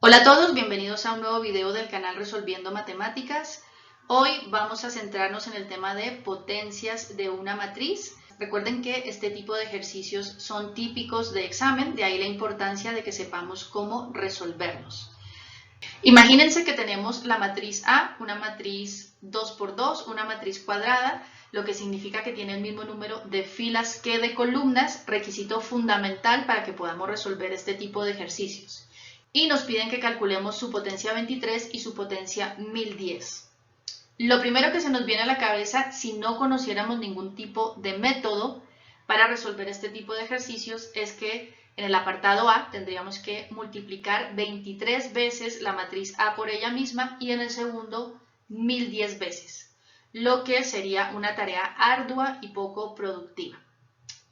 Hola a todos, bienvenidos a un nuevo video del canal Resolviendo Matemáticas. Hoy vamos a centrarnos en el tema de potencias de una matriz. Recuerden que este tipo de ejercicios son típicos de examen, de ahí la importancia de que sepamos cómo resolverlos. Imagínense que tenemos la matriz A, una matriz 2 por 2, una matriz cuadrada, lo que significa que tiene el mismo número de filas que de columnas, requisito fundamental para que podamos resolver este tipo de ejercicios. Y nos piden que calculemos su potencia 23 y su potencia 1010. Lo primero que se nos viene a la cabeza, si no conociéramos ningún tipo de método para resolver este tipo de ejercicios, es que en el apartado A tendríamos que multiplicar 23 veces la matriz A por ella misma y en el segundo 1010 veces, lo que sería una tarea ardua y poco productiva.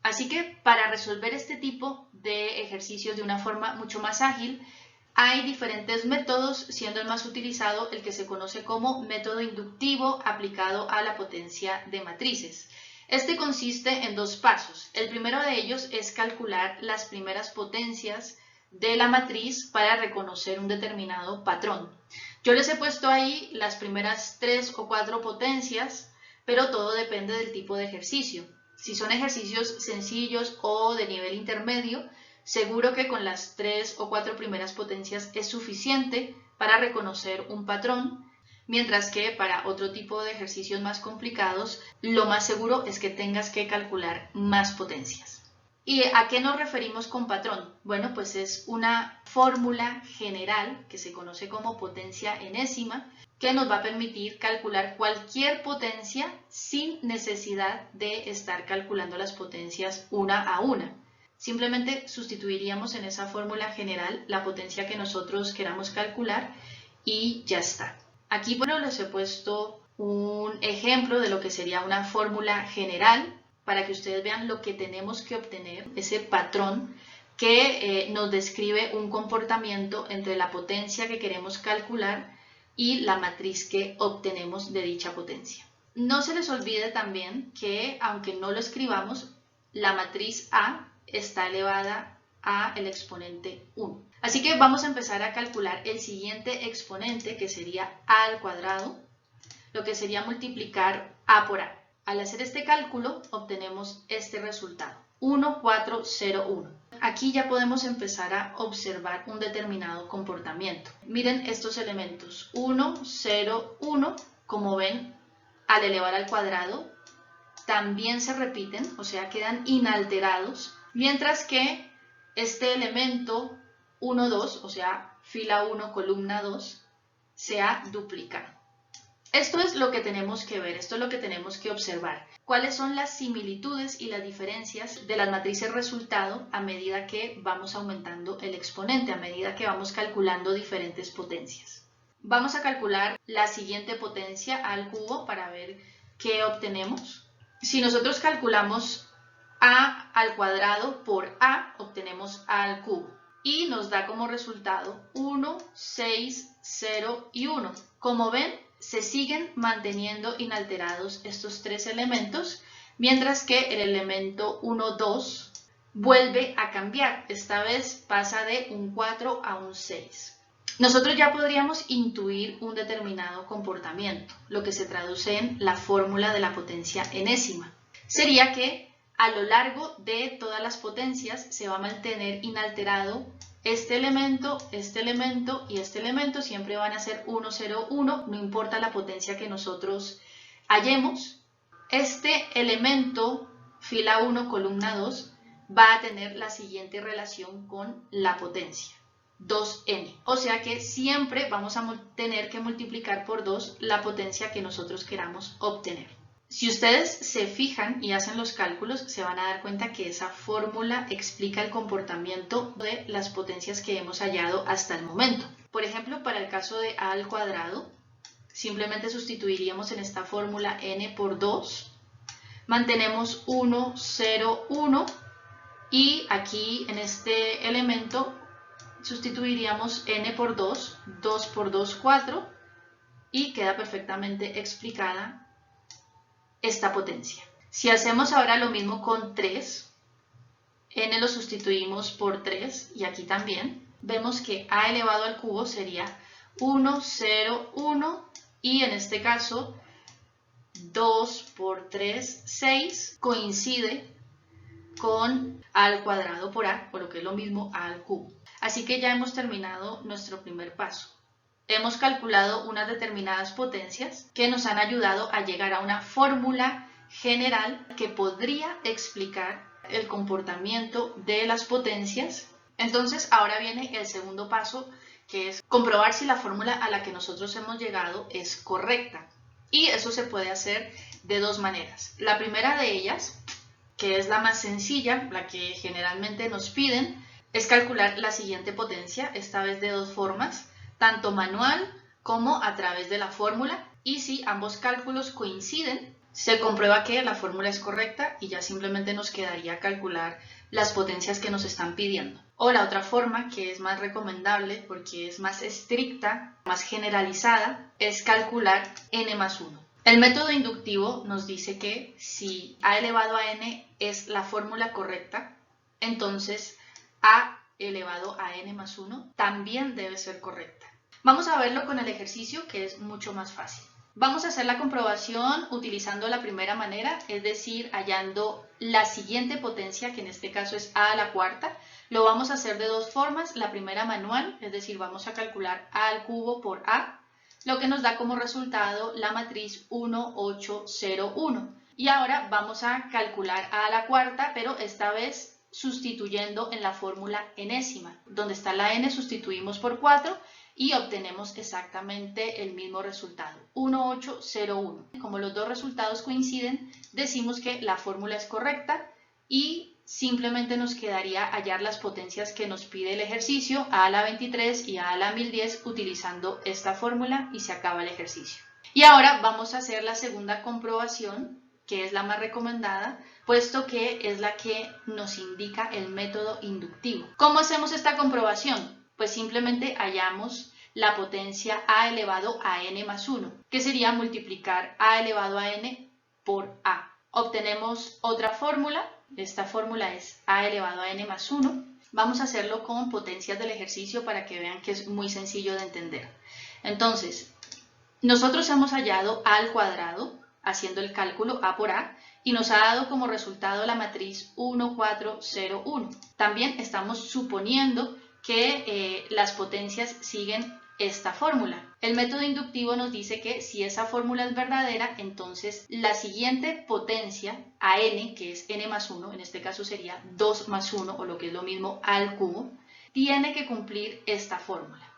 Así que para resolver este tipo de ejercicios de una forma mucho más ágil, hay diferentes métodos, siendo el más utilizado el que se conoce como método inductivo aplicado a la potencia de matrices. Este consiste en dos pasos. El primero de ellos es calcular las primeras potencias de la matriz para reconocer un determinado patrón. Yo les he puesto ahí las primeras 3 o 4 potencias, pero todo depende del tipo de ejercicio. Si son ejercicios sencillos o de nivel intermedio, seguro que con las 3 o 4 primeras potencias es suficiente para reconocer un patrón, mientras que para otro tipo de ejercicios más complicados, lo más seguro es que tengas que calcular más potencias. ¿Y a qué nos referimos con patrón? Bueno, pues es una fórmula general que se conoce como potencia enésima, que nos va a permitir calcular cualquier potencia sin necesidad de estar calculando las potencias una a una. Simplemente sustituiríamos en esa fórmula general la potencia que nosotros queramos calcular y ya está. Aquí bueno, les he puesto un ejemplo de lo que sería una fórmula general para que ustedes vean lo que tenemos que obtener, ese patrón que nos describe un comportamiento entre la potencia que queremos calcular y la matriz que obtenemos de dicha potencia. No se les olvide también que aunque no lo escribamos, la matriz A está elevada a el exponente 1. Así que vamos a empezar a calcular el siguiente exponente, que sería A al cuadrado, lo que sería multiplicar A por A. Al hacer este cálculo obtenemos este resultado, 1401. Aquí ya podemos empezar a observar un determinado comportamiento. Miren estos elementos, 1, 0, 1, como ven, al elevar al cuadrado también se repiten, o sea, quedan inalterados, mientras que este elemento 1, 2, o sea, fila 1, columna 2, se ha duplicado. Esto es lo que tenemos que ver, esto es lo que tenemos que observar. ¿Cuáles son las similitudes y las diferencias de las matrices resultado a medida que vamos aumentando el exponente, a medida que vamos calculando diferentes potencias? Vamos a calcular la siguiente potencia al cubo para ver qué obtenemos. Si nosotros calculamos A al cuadrado por A, obtenemos A al cubo y nos da como resultado 1, 6, 0 y 1. Como ven, se siguen manteniendo inalterados estos tres elementos, mientras que el elemento 1, 2 vuelve a cambiar. Esta vez pasa de un 4 a un 6. Nosotros ya podríamos intuir un determinado comportamiento, lo que se traduce en la fórmula de la potencia enésima. Sería que a lo largo de todas las potencias se va a mantener inalterado este elemento y este elemento, siempre van a ser 1, 0, 1, no importa la potencia que nosotros hallemos. Este elemento, fila 1, columna 2, va a tener la siguiente relación con la potencia, 2n. O sea que siempre vamos a tener que multiplicar por 2 la potencia que nosotros queramos obtener. Si ustedes se fijan y hacen los cálculos, se van a dar cuenta que esa fórmula explica el comportamiento de las potencias que hemos hallado hasta el momento. Por ejemplo, para el caso de A al cuadrado, simplemente sustituiríamos en esta fórmula n por 2, mantenemos 1, 0, 1 y aquí en este elemento sustituiríamos n por 2, 2 por 2, 4 y queda perfectamente explicada esta potencia. Si hacemos ahora lo mismo con 3, n lo sustituimos por 3 y aquí también, vemos que a elevado al cubo sería 1, 0, 1 y en este caso 2 por 3, 6 coincide con a al cuadrado por a, por lo que es lo mismo a al cubo. Así que ya hemos terminado nuestro primer paso. Hemos calculado unas determinadas potencias que nos han ayudado a llegar a una fórmula general que podría explicar el comportamiento de las potencias. Entonces ahora viene el segundo paso, que es comprobar si la fórmula a la que nosotros hemos llegado es correcta. Y eso se puede hacer de dos maneras. La primera de ellas, que es la más sencilla, la que generalmente nos piden, es calcular la siguiente potencia, esta vez de dos formas, tanto manual como a través de la fórmula, y si ambos cálculos coinciden, se comprueba que la fórmula es correcta y ya simplemente nos quedaría calcular las potencias que nos están pidiendo. O la otra forma, que es más recomendable porque es más estricta, más generalizada, es calcular n más 1. El método inductivo nos dice que si a elevado a n es la fórmula correcta, entonces a elevado a n más 1 también debe ser correcta. Vamos a verlo con el ejercicio, que es mucho más fácil. Vamos a hacer la comprobación utilizando la primera manera, es decir, hallando la siguiente potencia, que en este caso es a la cuarta. Lo vamos a hacer de dos formas. La primera manual, es decir, vamos a calcular a al cubo por a, lo que nos da como resultado la matriz 1, 8, 0, 1. Y ahora vamos a calcular a la cuarta, pero esta vez sustituyendo en la fórmula enésima. Donde está la n sustituimos por 4 y obtenemos exactamente el mismo resultado, 1, 8, 0, 1. Como los dos resultados coinciden, decimos que la fórmula es correcta y simplemente nos quedaría hallar las potencias que nos pide el ejercicio, a la 23 y a la 1010, utilizando esta fórmula y se acaba el ejercicio. Y ahora vamos a hacer la segunda comprobación, que es la más recomendada, puesto que es la que nos indica el método inductivo. ¿Cómo hacemos esta comprobación? Pues simplemente hallamos la potencia a elevado a n más 1, que sería multiplicar a elevado a n por a. Obtenemos otra fórmula, esta fórmula es a elevado a n más 1. Vamos a hacerlo con potencias del ejercicio para que vean que es muy sencillo de entender. Entonces, nosotros hemos hallado a al cuadrado, haciendo el cálculo a por a, y nos ha dado como resultado la matriz 1, 4, 0, 1. También estamos suponiendo que las potencias siguen esta fórmula. El método inductivo nos dice que si esa fórmula es verdadera, entonces la siguiente potencia, a n, que es n más 1, en este caso sería 2 más 1, o lo que es lo mismo al cubo, tiene que cumplir esta fórmula.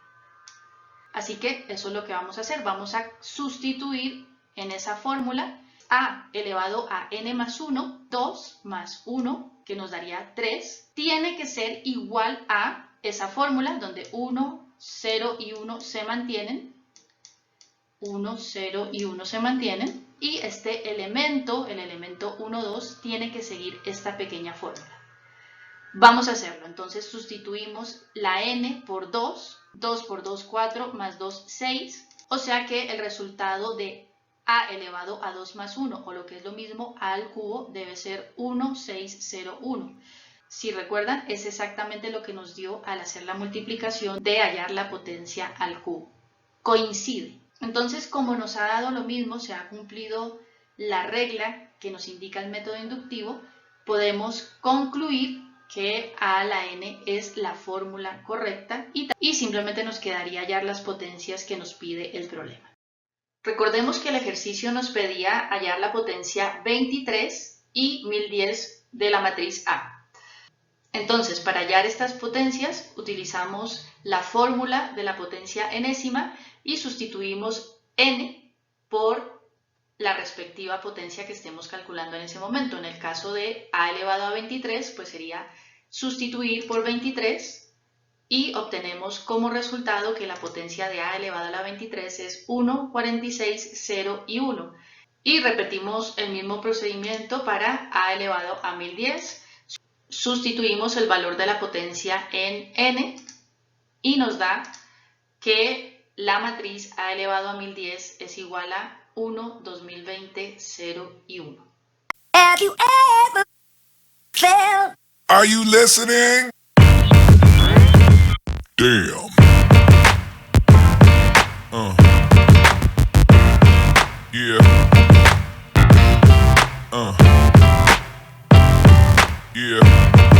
Así que eso es lo que vamos a hacer. Vamos a sustituir en esa fórmula a elevado a n más 1, 2 más 1, que nos daría 3, tiene que ser igual a esa fórmula donde 1, 0 y 1 se mantienen, 1, 0 y 1 se mantienen, y este elemento, el elemento 1, 2, tiene que seguir esta pequeña fórmula. Vamos a hacerlo, entonces sustituimos la n por 2, 2 por 2, 4, más 2, 6, o sea que el resultado de a elevado a 2 más 1, o lo que es lo mismo, a al cubo, debe ser 1, 6, 0, 1. Si recuerdan, es exactamente lo que nos dio al hacer la multiplicación de hallar la potencia al cubo. Coincide. Entonces, como nos ha dado lo mismo, se ha cumplido la regla que nos indica el método inductivo, podemos concluir que a la n es la fórmula correcta y simplemente nos quedaría hallar las potencias que nos pide el problema. Recordemos que el ejercicio nos pedía hallar la potencia 23 y 1010 de la matriz A. Entonces, para hallar estas potencias, utilizamos la fórmula de la potencia enésima y sustituimos n por la respectiva potencia que estemos calculando en ese momento. En el caso de a elevado a 23, pues sería sustituir por 23 y obtenemos como resultado que la potencia de a elevado a la 23 es 1, 46, 0 y 1. Y repetimos el mismo procedimiento para a elevado a 1010. Sustituimos el valor de la potencia en n y nos da que la matriz a elevado a 1010 es igual a 1, 2020, 0 y 1. Have you ever felt? Are you listening? Damn. Yeah. Yeah.